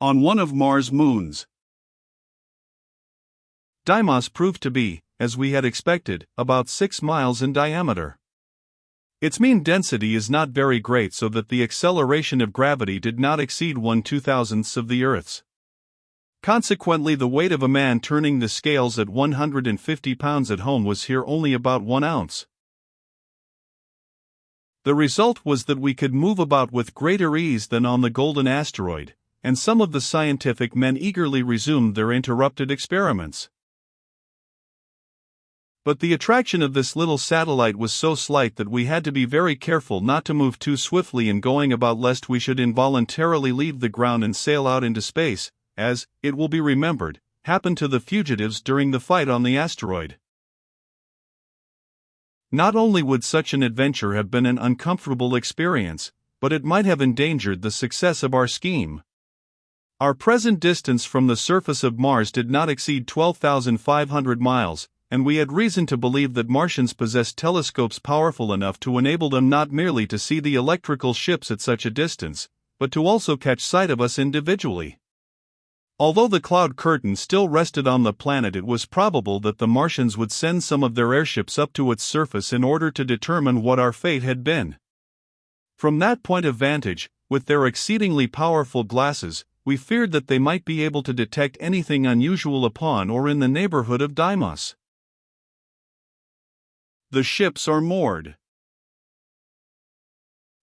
On one of Mars' moons. Deimos proved to be, as we had expected, about 6 miles in diameter. Its mean density is not very great, so that the acceleration of gravity did not exceed 1/2000th of the Earth's. Consequently, the weight of a man turning the scales at 150 pounds at home was here only about 1 ounce. The result was that we could move about with greater ease than on the Golden Asteroid, and some of the scientific men eagerly resumed their interrupted experiments. But the attraction of this little satellite was so slight that we had to be very careful not to move too swiftly in going about, lest we should involuntarily leave the ground and sail out into space, as, it will be remembered, happened to the fugitives during the fight on the asteroid. Not only would such an adventure have been an uncomfortable experience, but it might have endangered the success of our scheme. Our present distance from the surface of Mars did not exceed 12,500 miles, and we had reason to believe that Martians possessed telescopes powerful enough to enable them not merely to see the electrical ships at such a distance, but to also catch sight of us individually. Although the cloud curtain still rested on the planet, it was probable that the Martians would send some of their airships up to its surface in order to determine what our fate had been. From that point of vantage, with their exceedingly powerful glasses, we feared that they might be able to detect anything unusual upon or in the neighborhood of Deimos. The ships are moored.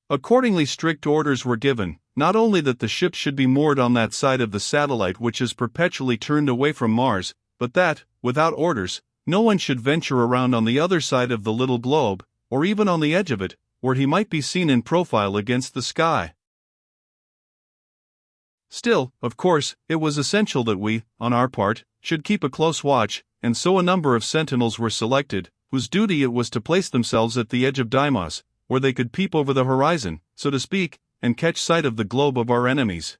Accordingly, strict orders were given, not only that the ships should be moored on that side of the satellite which is perpetually turned away from Mars, but that, without orders, no one should venture around on the other side of the little globe, or even on the edge of it, where he might be seen in profile against the sky. Still, of course, it was essential that we, on our part, should keep a close watch, and so a number of sentinels were selected, whose duty it was to place themselves at the edge of Deimos, where they could peep over the horizon, so to speak, and catch sight of the globe of our enemies.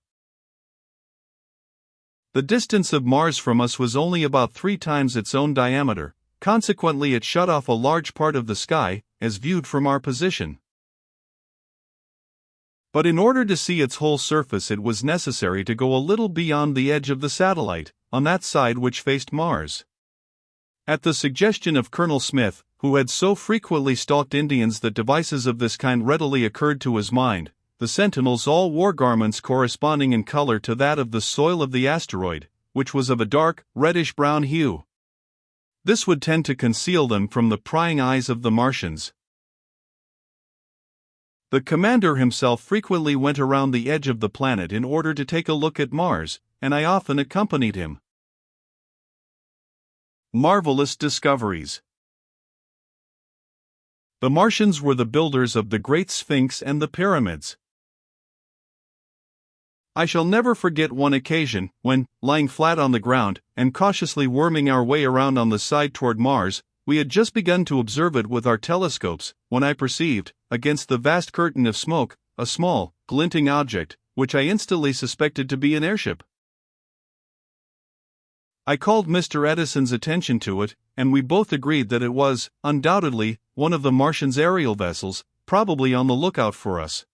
The distance of Mars from us was only about 3 times its own diameter, consequently it shut off a large part of the sky, as viewed from our position. But in order to see its whole surface, it was necessary to go a little beyond the edge of the satellite, on that side which faced Mars. At the suggestion of Colonel Smith, who had so frequently stalked Indians that devices of this kind readily occurred to his mind, the sentinels all wore garments corresponding in color to that of the soil of the asteroid, which was of a dark, reddish-brown hue. This would tend to conceal them from the prying eyes of the Martians. The commander himself frequently went around the edge of the planet in order to take a look at Mars, and I often accompanied him. Marvelous discoveries. The Martians were the builders of the Great Sphinx and the pyramids. I shall never forget one occasion, when, lying flat on the ground, and cautiously worming our way around on the side toward Mars, we had just begun to observe it with our telescopes, when I perceived, against the vast curtain of smoke, a small, glinting object, which I instantly suspected to be an airship. I called Mr. Edison's attention to it, and we both agreed that it was, undoubtedly, one of the Martians' aerial vessels, probably on the lookout for us.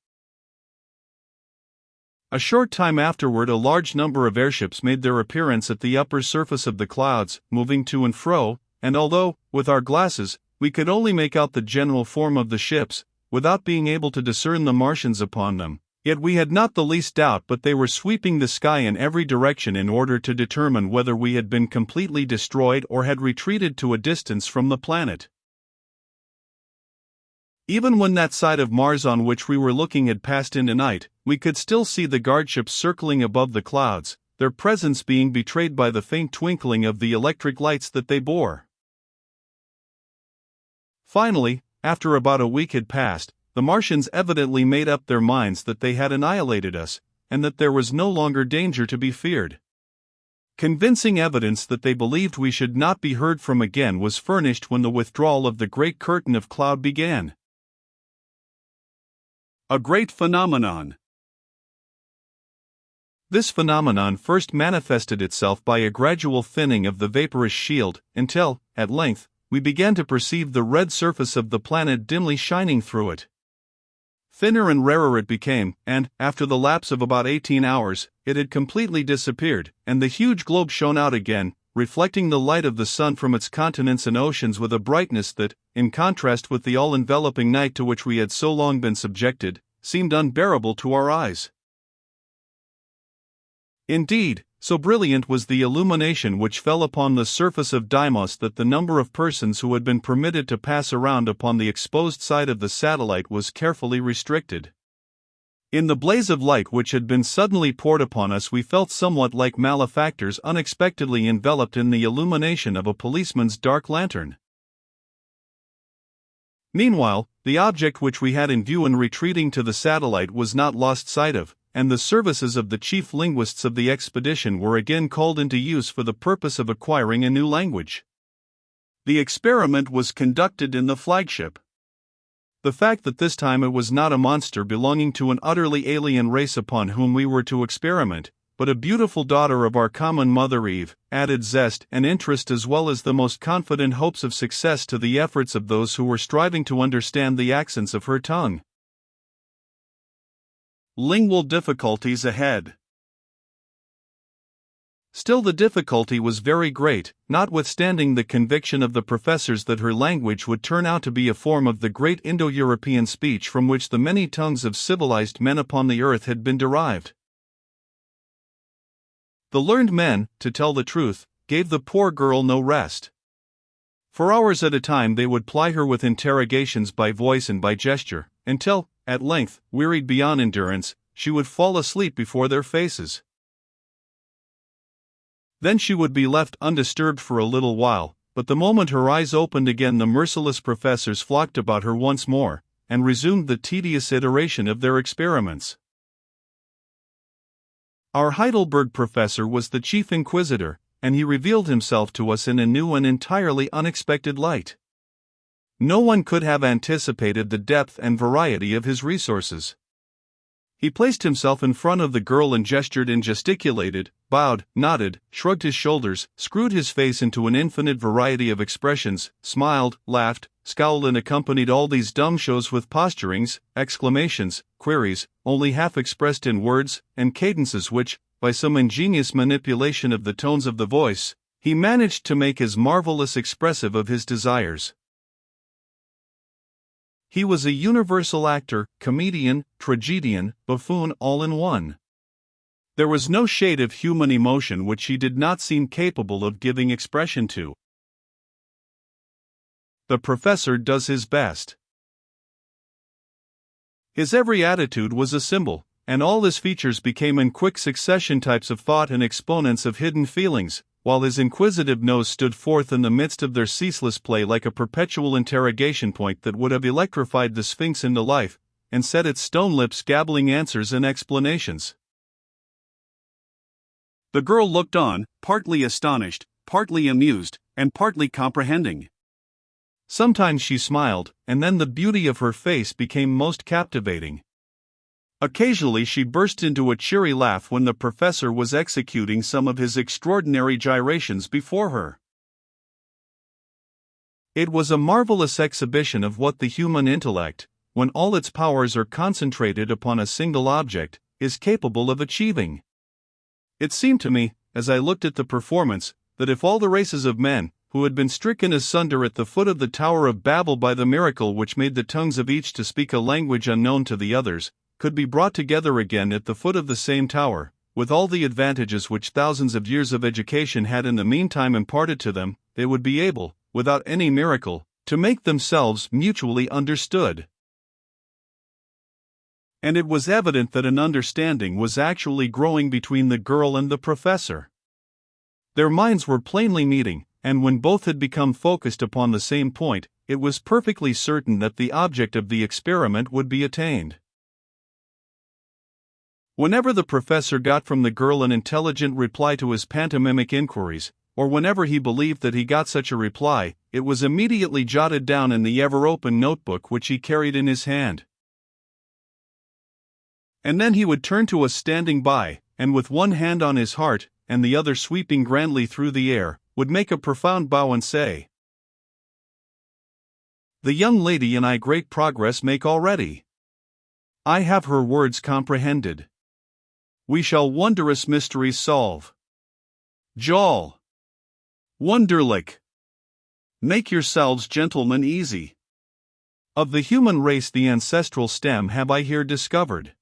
A short time afterward, a large number of airships made their appearance at the upper surface of the clouds, moving to and fro, and although, with our glasses, we could only make out the general form of the ships, without being able to discern the Martians upon them, yet we had not the least doubt but they were sweeping the sky in every direction in order to determine whether we had been completely destroyed or had retreated to a distance from the planet. Even when that side of Mars on which we were looking had passed into night, we could still see the guardships circling above the clouds, their presence being betrayed by the faint twinkling of the electric lights that they bore. Finally, after about a week had passed, the Martians evidently made up their minds that they had annihilated us, and that there was no longer danger to be feared. Convincing evidence that they believed we should not be heard from again was furnished when the withdrawal of the great curtain of cloud began. A great phenomenon. This phenomenon first manifested itself by a gradual thinning of the vaporous shield, until, at length, we began to perceive the red surface of the planet dimly shining through it. Thinner and rarer it became, and, after the lapse of about 18 hours, it had completely disappeared, and the huge globe shone out again, reflecting the light of the sun from its continents and oceans with a brightness that, in contrast with the all-enveloping night to which we had so long been subjected, seemed unbearable to our eyes. Indeed, so brilliant was the illumination which fell upon the surface of Deimos that the number of persons who had been permitted to pass around upon the exposed side of the satellite was carefully restricted. In the blaze of light which had been suddenly poured upon us, we felt somewhat like malefactors unexpectedly enveloped in the illumination of a policeman's dark lantern. Meanwhile, the object which we had in view in retreating to the satellite was not lost sight of, and the services of the chief linguists of the expedition were again called into use for the purpose of acquiring a new language. The experiment was conducted in the flagship. The fact that this time it was not a monster belonging to an utterly alien race upon whom we were to experiment, but a beautiful daughter of our common mother Eve, added zest and interest as well as the most confident hopes of success to the efforts of those who were striving to understand the accents of her tongue. Lingual difficulties ahead. Still, the difficulty was very great, notwithstanding the conviction of the professors that her language would turn out to be a form of the great Indo-European speech from which the many tongues of civilized men upon the earth had been derived. The learned men, to tell the truth, gave the poor girl no rest. For hours at a time they would ply her with interrogations by voice and by gesture, until, at length, wearied beyond endurance, she would fall asleep before their faces. Then she would be left undisturbed for a little while, but the moment her eyes opened again the merciless professors flocked about her once more, and resumed the tedious iteration of their experiments. Our Heidelberg professor was the chief inquisitor, and he revealed himself to us in a new and entirely unexpected light. No one could have anticipated the depth and variety of his resources. He placed himself in front of the girl and gestured and gesticulated, bowed, nodded, shrugged his shoulders, screwed his face into an infinite variety of expressions, smiled, laughed, scowled, and accompanied all these dumb shows with posturings, exclamations, queries, only half expressed in words, and cadences which, by some ingenious manipulation of the tones of the voice, he managed to make as marvelous expressive of his desires. He was a universal actor, comedian, tragedian, buffoon all in one. There was no shade of human emotion which he did not seem capable of giving expression to. The professor does his best. His every attitude was a symbol, and all his features became in quick succession types of thought and exponents of hidden feelings, while his inquisitive nose stood forth in the midst of their ceaseless play like a perpetual interrogation point that would have electrified the Sphinx into life, and set its stone lips gabbling answers and explanations. The girl looked on, partly astonished, partly amused, and partly comprehending. Sometimes she smiled, and then the beauty of her face became most captivating. Occasionally she burst into a cheery laugh when the professor was executing some of his extraordinary gyrations before her. It was a marvelous exhibition of what the human intellect, when all its powers are concentrated upon a single object, is capable of achieving. It seemed to me, as I looked at the performance, that if all the races of men, who had been stricken asunder at the foot of the Tower of Babel by the miracle which made the tongues of each to speak a language unknown to the others, could be brought together again at the foot of the same tower, with all the advantages which thousands of years of education had in the meantime imparted to them, they would be able, without any miracle, to make themselves mutually understood. And it was evident that an understanding was actually growing between the girl and the professor. Their minds were plainly meeting, and when both had become focused upon the same point, it was perfectly certain that the object of the experiment would be attained. Whenever the professor got from the girl an intelligent reply to his pantomimic inquiries, or whenever he believed that he got such a reply, it was immediately jotted down in the ever-open notebook which he carried in his hand. And then he would turn to us standing by, and with one hand on his heart, and the other sweeping grandly through the air, would make a profound bow and say, "The young lady and I great progress make already." I have her words comprehended. We shall wondrous mysteries solve. Jol. Wunderlich. Make yourselves gentlemen easy. Of the human race the ancestral stem have I here discovered.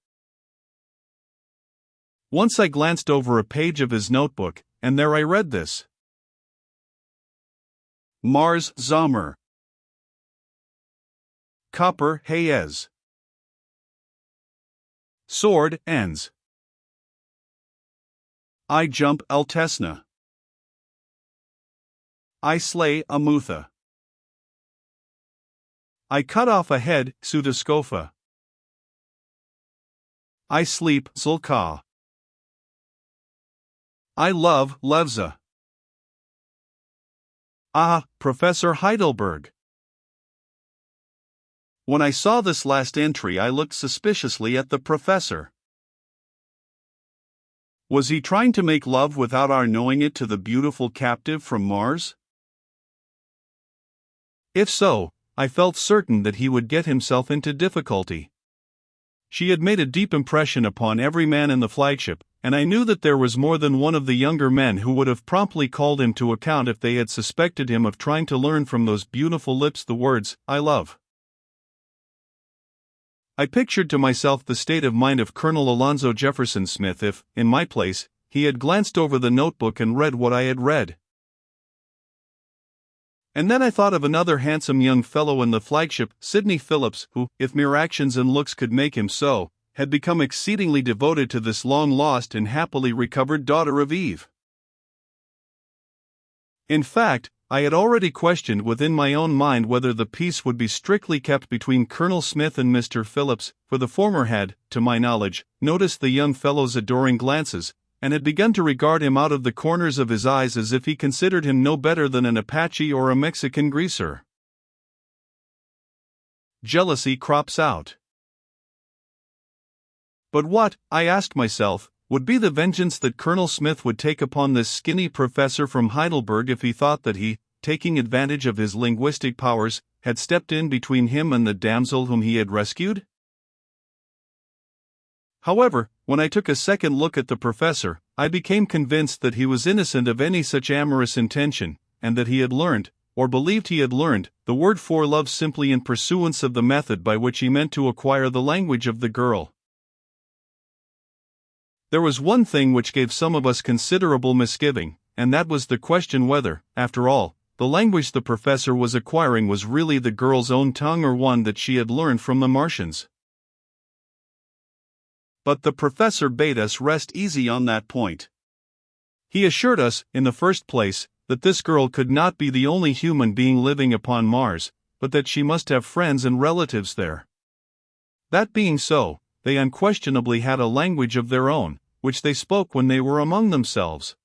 Once I glanced over a page of his notebook, and there I read this. Mars Sommer. Copper Hayes. Sword ends. I jump Altesna. I slay Amutha. I cut off a head Pseudoscopha. I sleep Zulka. I love Levza. Ah, Professor Heidelberg. When I saw this last entry, I looked suspiciously at the professor. Was he trying to make love without our knowing it to the beautiful captive from Mars? If so, I felt certain that he would get himself into difficulty. She had made a deep impression upon every man in the flagship, and I knew that there was more than one of the younger men who would have promptly called him to account if they had suspected him of trying to learn from those beautiful lips the words, "I love." I pictured to myself the state of mind of Colonel Alonzo Jefferson Smith if, in my place, he had glanced over the notebook and read what I had read. And then I thought of another handsome young fellow in the flagship, Sidney Phillips, who, if mere actions and looks could make him so, had become exceedingly devoted to this long-lost and happily recovered daughter of Eve. In fact, I had already questioned within my own mind whether the peace would be strictly kept between Colonel Smith and Mr. Phillips, for the former had, to my knowledge, noticed the young fellow's adoring glances, and had begun to regard him out of the corners of his eyes as if he considered him no better than an Apache or a Mexican greaser. Jealousy crops out. But what, I asked myself, would be the vengeance that Colonel Smith would take upon this skinny professor from Heidelberg if he thought that he, taking advantage of his linguistic powers, had stepped in between him and the damsel whom he had rescued? However, when I took a second look at the professor, I became convinced that he was innocent of any such amorous intention, and that he had learned, or believed he had learned, the word for love simply in pursuance of the method by which he meant to acquire the language of the girl. There was one thing which gave some of us considerable misgiving, and that was the question whether, after all, the language the professor was acquiring was really the girl's own tongue or one that she had learned from the Martians. But the professor bade us rest easy on that point. He assured us, in the first place, that this girl could not be the only human being living upon Mars, but that she must have friends and relatives there. That being so, they unquestionably had a language of their own, which they spoke when they were among themselves.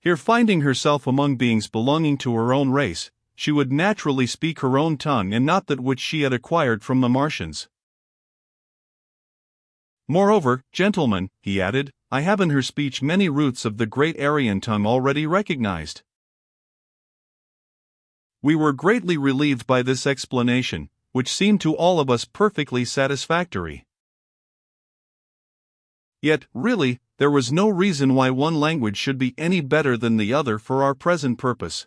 Here, finding herself among beings belonging to her own race, she would naturally speak her own tongue and not that which she had acquired from the Martians. Moreover, gentlemen, he added, I have in her speech many roots of the great Aryan tongue already recognized. We were greatly relieved by this explanation, which seemed to all of us perfectly satisfactory. Yet, really, there was no reason why one language should be any better than the other for our present purpose.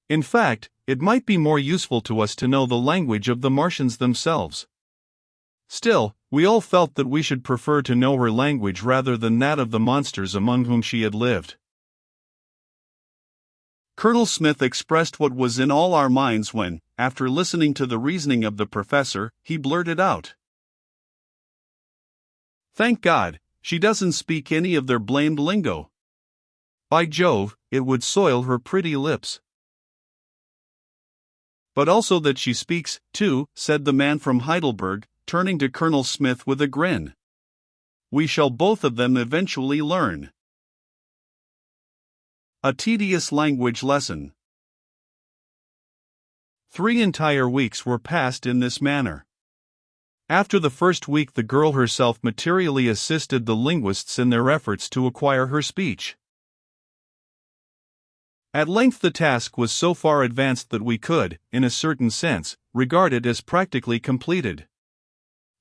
In fact, it might be more useful to us to know the language of the Martians themselves. Still, we all felt that we should prefer to know her language rather than that of the monsters among whom she had lived. Colonel Smith expressed what was in all our minds when, after listening to the reasoning of the professor, he blurted out, "Thank God, she doesn't speak any of their blamed lingo. By Jove, it would soil her pretty lips." "But also that she speaks, too," said the man from Heidelberg, turning to Colonel Smith with a grin. "We shall both of them eventually learn." A tedious language lesson. 3 entire weeks were passed in this manner. After the first week, the girl herself materially assisted the linguists in their efforts to acquire her speech. At length the task was so far advanced that we could, in a certain sense, regard it as practically completed.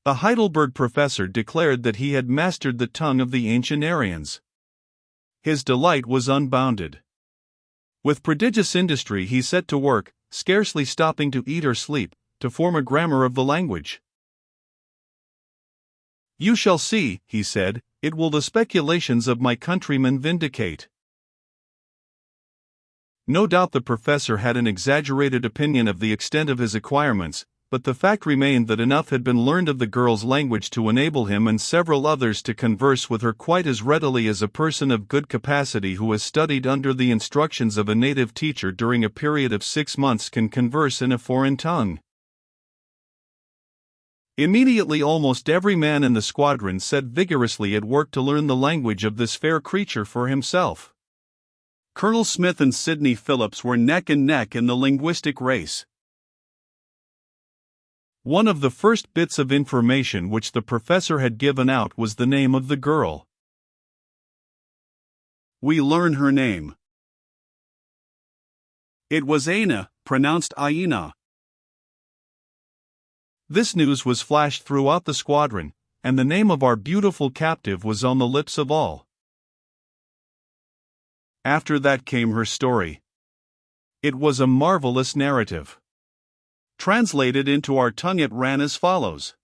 The Heidelberg professor declared that he had mastered the tongue of the ancient Aryans. His delight was unbounded. With prodigious industry he set to work, scarcely stopping to eat or sleep, to form a grammar of the language. "You shall see," he said, "it will the speculations of my countrymen vindicate." No doubt the professor had an exaggerated opinion of the extent of his acquirements, but the fact remained that enough had been learned of the girl's language to enable him and several others to converse with her quite as readily as a person of good capacity who has studied under the instructions of a native teacher during a period of 6 months can converse in a foreign tongue. Immediately almost every man in the squadron set vigorously at work to learn the language of this fair creature for himself. Colonel Smith and Sidney Phillips were neck and neck in the linguistic race. One of the first bits of information which the professor had given out was the name of the girl. We learn her name. It was Aina, pronounced Aina. This news was flashed throughout the squadron, and the name of our beautiful captive was on the lips of all. After that came her story. It was a marvelous narrative. Translated into our tongue it ran as follows.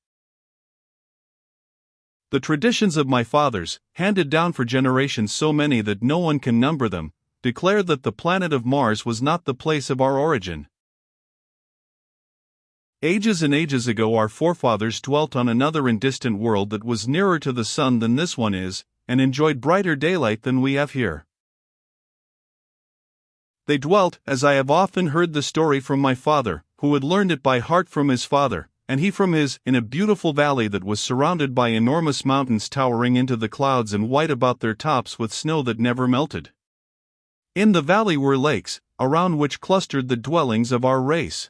The traditions of my fathers, handed down for generations so many that no one can number them, declare that the planet of Mars was not the place of our origin. Ages and ages ago our forefathers dwelt on another and distant world that was nearer to the sun than this one is, and enjoyed brighter daylight than we have here. They dwelt, as I have often heard the story from my father, who had learned it by heart from his father, and he from his, in a beautiful valley that was surrounded by enormous mountains towering into the clouds and white about their tops with snow that never melted. In the valley were lakes, around which clustered the dwellings of our race.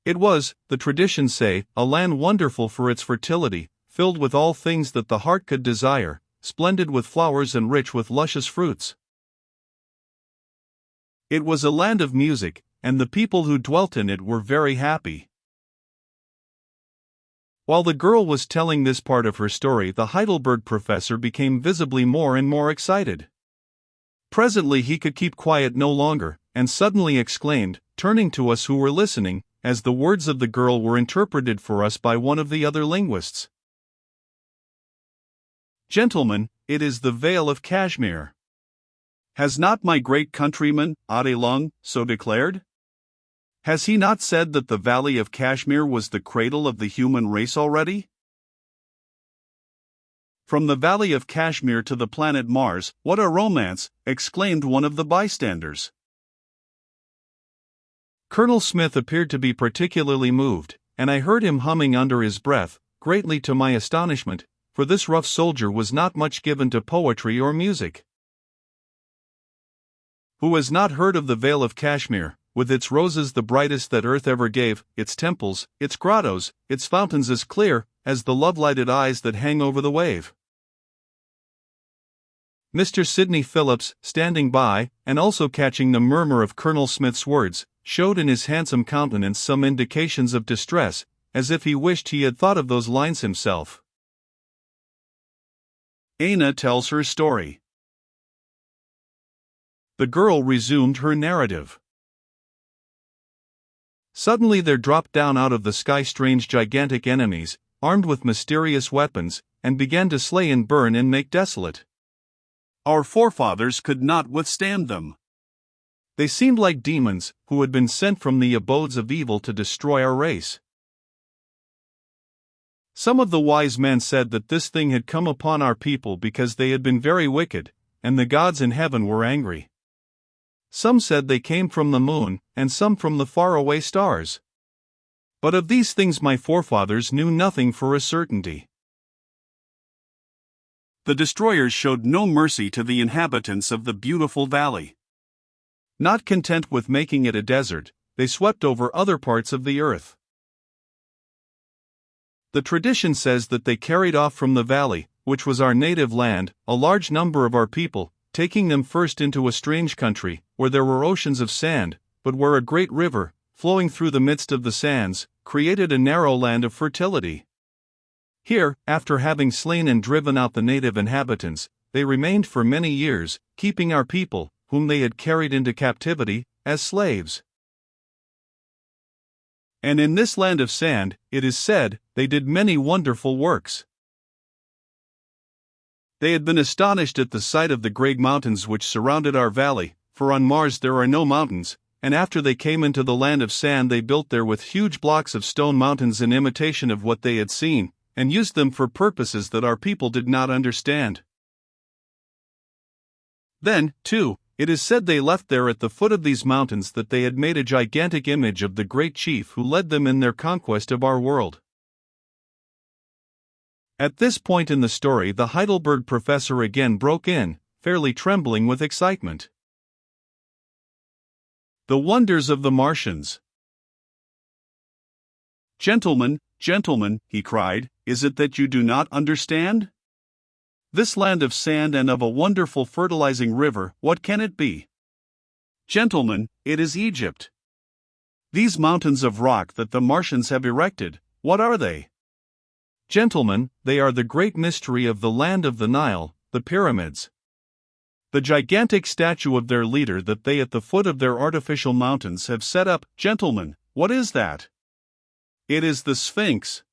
It was, the traditions say, a land wonderful for its fertility, filled with all things that the heart could desire, splendid with flowers and rich with luscious fruits. It was a land of music, and the people who dwelt in it were very happy. While the girl was telling this part of her story, the Heidelberg professor became visibly more and more excited. Presently he could keep quiet no longer, and suddenly exclaimed, turning to us who were listening, as the words of the girl were interpreted for us by one of the other linguists. "Gentlemen, it is the Vale of Kashmir. Has not my great countryman, Edison, so declared? Has he not said that the Valley of Kashmir was the cradle of the human race already? From the Valley of Kashmir to the planet Mars, what a romance!" exclaimed one of the bystanders. Colonel Smith appeared to be particularly moved, and I heard him humming under his breath, greatly to my astonishment, for this rough soldier was not much given to poetry or music. Who has not heard of the Vale of Kashmir, with its roses the brightest that earth ever gave, its temples, its grottos, its fountains as clear as the love-lighted eyes that hang over the wave? Mr. Sidney Phillips, standing by, and also catching the murmur of Colonel Smith's words, showed in his handsome countenance some indications of distress, as if he wished he had thought of those lines himself. Aina tells her story. The girl resumed her narrative. Suddenly there dropped down out of the sky strange gigantic enemies, armed with mysterious weapons, and began to slay and burn and make desolate. Our forefathers could not withstand them. They seemed like demons, who had been sent from the abodes of evil to destroy our race. Some of the wise men said that this thing had come upon our people because they had been very wicked, and the gods in heaven were angry. Some said they came from the moon, and some from the faraway stars. But of these things my forefathers knew nothing for a certainty. The destroyers showed no mercy to the inhabitants of the beautiful valley. Not content with making it a desert, they swept over other parts of the earth. The tradition says that they carried off from the valley, which was our native land, a large number of our people, taking them first into a strange country, where there were oceans of sand, but where a great river, flowing through the midst of the sands, created a narrow land of fertility. Here, after having slain and driven out the native inhabitants, they remained for many years, keeping our people, whom they had carried into captivity, as slaves. And in this land of sand, it is said, they did many wonderful works. They had been astonished at the sight of the great mountains which surrounded our valley, for on Mars there are no mountains, and after they came into the land of sand they built there with huge blocks of stone mountains in imitation of what they had seen, and used them for purposes that our people did not understand. Then, too, it is said they left there at the foot of these mountains that they had made a gigantic image of the great chief who led them in their conquest of our world. At this point in the story, the Heidelberg professor again broke in, fairly trembling with excitement. The wonders of the Martians. Gentlemen, he cried, is it that you do not understand? This land of sand and of a wonderful fertilizing river, what can it be? Gentlemen, it is Egypt. These mountains of rock that the Martians have erected, what are they? Gentlemen, they are the great mystery of the land of the Nile, the pyramids. The gigantic statue of their leader that they at the foot of their artificial mountains have set up, gentlemen, what is that? It is the Sphinx.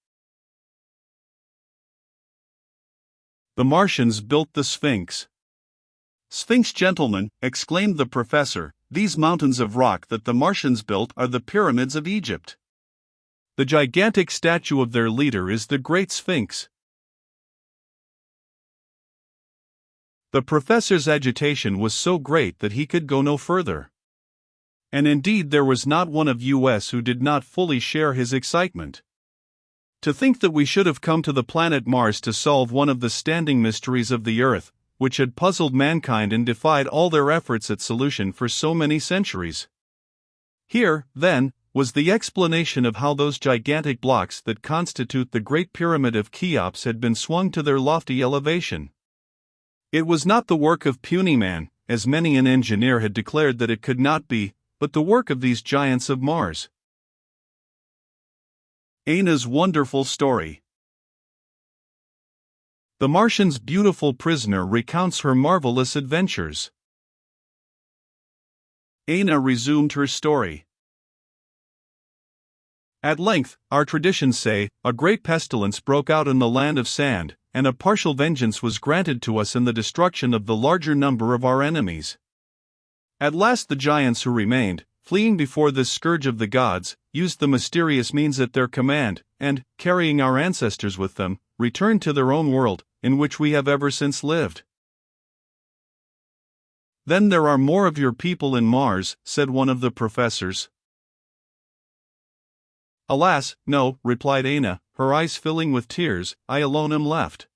The Martians built the Sphinx. Sphinx, gentlemen, exclaimed the professor, these mountains of rock that the Martians built are the pyramids of Egypt. The gigantic statue of their leader is the Great Sphinx. The professor's agitation was so great that he could go no further. And indeed there was not one of us who did not fully share his excitement. To think that we should have come to the planet Mars to solve one of the standing mysteries of the Earth, which had puzzled mankind and defied all their efforts at solution for so many centuries. Here, then, was the explanation of how those gigantic blocks that constitute the Great Pyramid of Cheops had been swung to their lofty elevation. It was not the work of puny man, as many an engineer had declared that it could not be, but the work of these giants of Mars. Anna's wonderful story. The Martian's beautiful prisoner recounts her marvelous adventures. Anna resumed her story. At length, our traditions say, a great pestilence broke out in the land of sand, and a partial vengeance was granted to us in the destruction of the larger number of our enemies. At last the giants who remained, fleeing before this scourge of the gods, used the mysterious means at their command, and, carrying our ancestors with them, returned to their own world, in which we have ever since lived. Then there are more of your people in Mars, said one of the professors. Alas, no, replied Anna, her eyes filling with tears, I alone am left.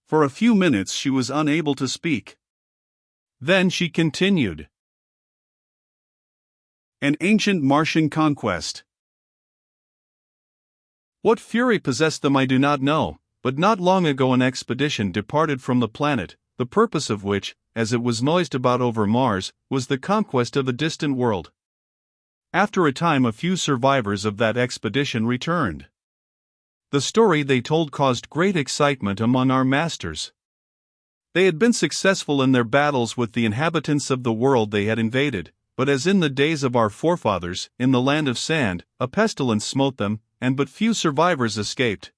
For a few minutes she was unable to speak. Then she continued. An ancient Martian conquest. What fury possessed them I do not know, but not long ago an expedition departed from the planet, the purpose of which, as it was noised about over Mars, was the conquest of a distant world. After a time a few survivors of that expedition returned. The story they told caused great excitement among our masters. They had been successful in their battles with the inhabitants of the world they had invaded, but as in the days of our forefathers, in the land of sand, a pestilence smote them, and but few survivors escaped.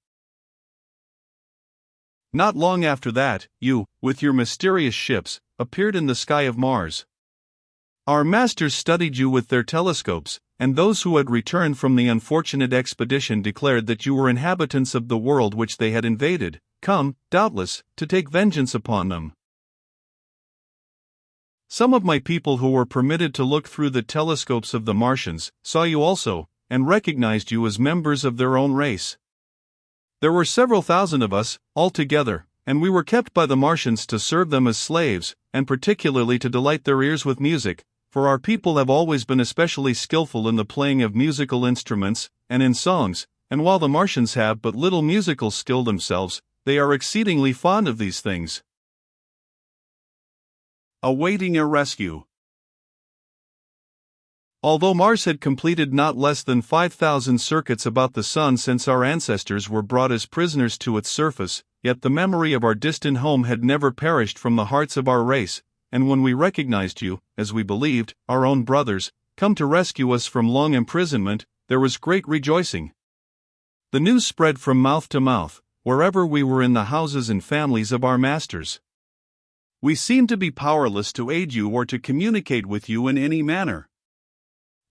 Not long after that, you, with your mysterious ships, appeared in the sky of Mars. Our masters studied you with their telescopes, and those who had returned from the unfortunate expedition declared that you were inhabitants of the world which they had invaded, come, doubtless, to take vengeance upon them. Some of my people who were permitted to look through the telescopes of the Martians saw you also, and recognized you as members of their own race. There were several thousand of us, altogether, and we were kept by the Martians to serve them as slaves, and particularly to delight their ears with music, for our people have always been especially skillful in the playing of musical instruments, and in songs, and while the Martians have but little musical skill themselves, they are exceedingly fond of these things. Awaiting a rescue. Although Mars had completed not less than 5,000 circuits about the Sun since our ancestors were brought as prisoners to its surface, yet the memory of our distant home had never perished from the hearts of our race, and when we recognized you, as we believed, our own brothers, come to rescue us from long imprisonment, there was great rejoicing. The news spread from mouth to mouth, wherever we were in the houses and families of our masters. We seemed to be powerless to aid you or to communicate with you in any manner.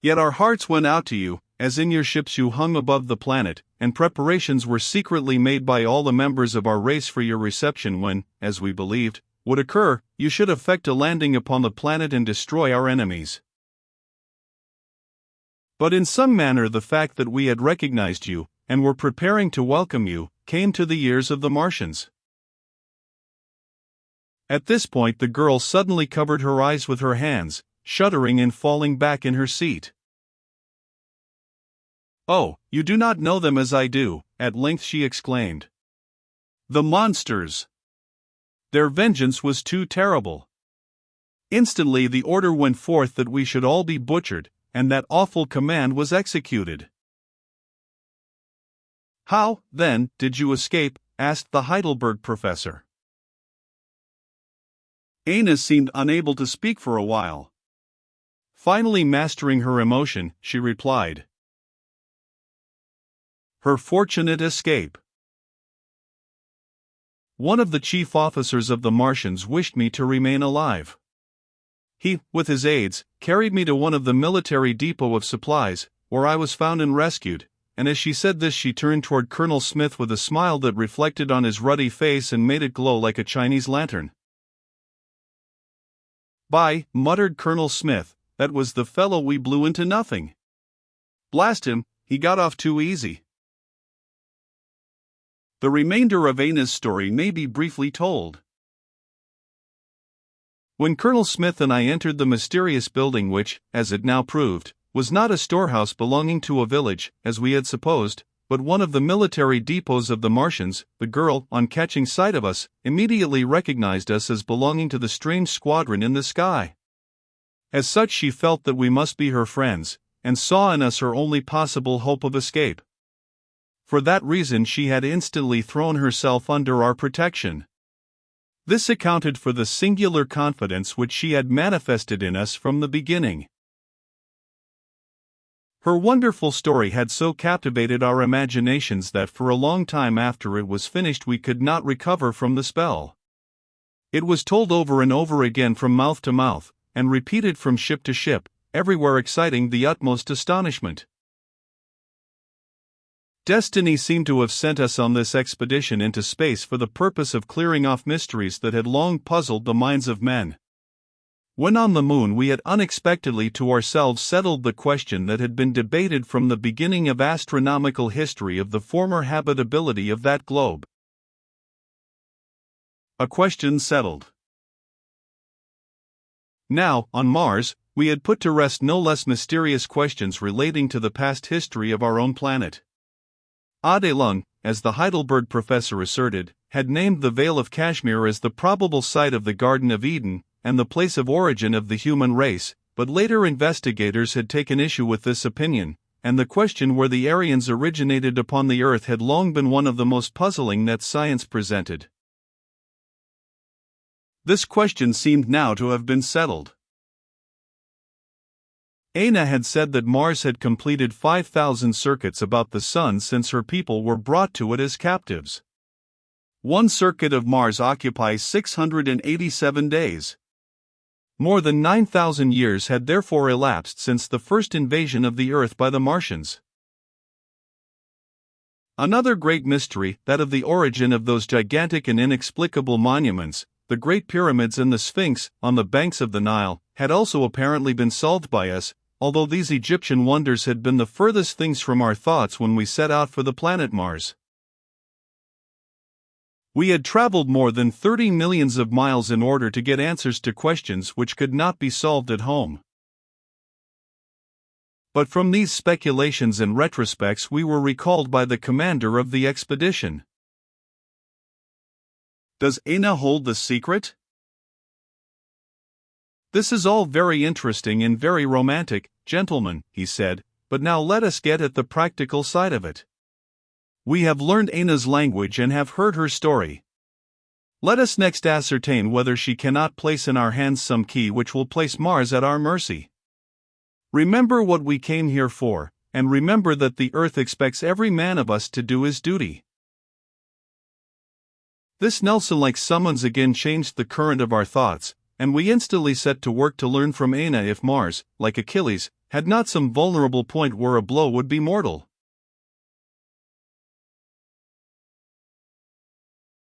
Yet our hearts went out to you, as in your ships you hung above the planet, and preparations were secretly made by all the members of our race for your reception when, as we believed, would occur, you should effect a landing upon the planet and destroy our enemies. But in some manner the fact that we had recognized you, and were preparing to welcome you, came to the ears of the Martians. At this point the girl suddenly covered her eyes with her hands, shuddering and falling back in her seat. "Oh, you do not know them as I do," at length she exclaimed. "The monsters! Their vengeance was too terrible. Instantly the order went forth that we should all be butchered, and that awful command was executed." "How, then, did you escape?" asked the Heidelberg professor. Aina seemed unable to speak for a while. Finally mastering her emotion, she replied, "Her fortunate escape. One of the chief officers of the Martians wished me to remain alive. He, with his aides, carried me to one of the military depot of supplies, where I was found and rescued," and as she said this she turned toward Colonel Smith with a smile that reflected on his ruddy face and made it glow like a Chinese lantern. "By," muttered Colonel Smith, "that was the fellow we blew into nothing. Blast him, he got off too easy." The remainder of Aina's story may be briefly told. When Colonel Smith and I entered the mysterious building which, as it now proved, was not a storehouse belonging to a village, as we had supposed, but one of the military depots of the Martians, the girl, on catching sight of us, immediately recognized us as belonging to the strange squadron in the sky. As such she felt that we must be her friends, and saw in us her only possible hope of escape. For that reason she had instantly thrown herself under our protection. This accounted for the singular confidence which she had manifested in us from the beginning. Her wonderful story had so captivated our imaginations that for a long time after it was finished we could not recover from the spell. It was told over and over again from mouth to mouth, and repeated from ship to ship, everywhere exciting the utmost astonishment. Destiny seemed to have sent us on this expedition into space for the purpose of clearing off mysteries that had long puzzled the minds of men. When on the moon we had unexpectedly to ourselves settled the question that had been debated from the beginning of astronomical history of the former habitability of that globe. A question settled. Now, on Mars, we had put to rest no less mysterious questions relating to the past history of our own planet. Adelung, as the Heidelberg professor asserted, had named the Vale of Kashmir as the probable site of the Garden of Eden, and the place of origin of the human race, but later investigators had taken issue with this opinion, and the question where the Aryans originated upon the Earth had long been one of the most puzzling that science presented. This question seemed now to have been settled. Aina had said that Mars had completed 5,000 circuits about the Sun since her people were brought to it as captives. One circuit of Mars occupies 687 days. More than 9,000 years had therefore elapsed since the first invasion of the Earth by the Martians. Another great mystery, that of the origin of those gigantic and inexplicable monuments, the Great Pyramids and the Sphinx, on the banks of the Nile, had also apparently been solved by us, although these Egyptian wonders had been the furthest things from our thoughts when we set out for the planet Mars. We had traveled more than 30 millions of miles in order to get answers to questions which could not be solved at home. But from these speculations and retrospects we were recalled by the commander of the expedition. Does Aina hold the secret? This is all very interesting and very romantic, "Gentlemen," he said, "but now let us get at the practical side of it. We have learned Ana's language and have heard her story. Let us next ascertain whether she cannot place in our hands some key which will place Mars at our mercy. Remember what we came here for, and remember that the Earth expects every man of us to do his duty." This Nelson-like summons again changed the current of our thoughts, and we instantly set to work to learn from Ana if Mars, like Achilles, had not some vulnerable point where a blow would be mortal.